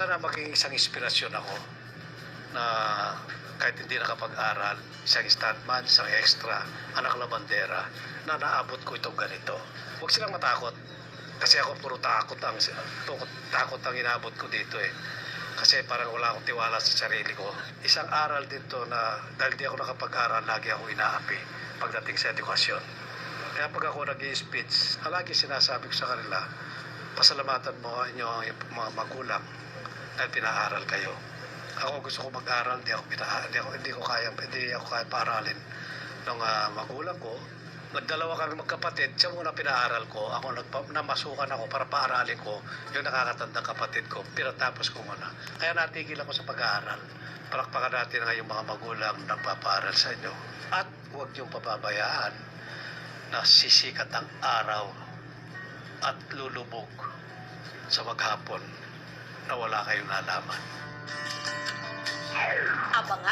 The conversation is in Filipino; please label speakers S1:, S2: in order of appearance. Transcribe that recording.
S1: Sana maging isang inspirasyon ako na kahit hindi nakapag-aral, isang stuntman, isang extra, anak na bandera, na naabot ko itong ganito. Huwag silang matakot. Kasi ako puro takot ang inabot ko dito eh. Kasi parang wala akong tiwala sa sarili ko. Isang aral dito na dahil di ako nakapag-aral, lagi ako inaapi pagdating sa edukasyon. Kaya pag ako nag-i-speech, lagi sinasabi ko sa kanila, pasalamatan mo ang inyong mga magulang dahil pinaaral kayo. Ako gusto ko mag-aral, hindi ako kaya paaralin ng magulang ko. Nagdalawa kami magkapatid, siya muna pinaaral ko. Ako namasukan ako para paaralin ko yung nakakatandang kapatid ko. Pinatapos ko muna. Kaya natigil ako sa pag-aaral. Palakpakan natin ang yung mga magulang na nagpapaaral sa inyo. At huwag niyong pababayaan na sisikat ang araw at lulubog sa maghapon na wala kayong nalaman.
S2: Abangan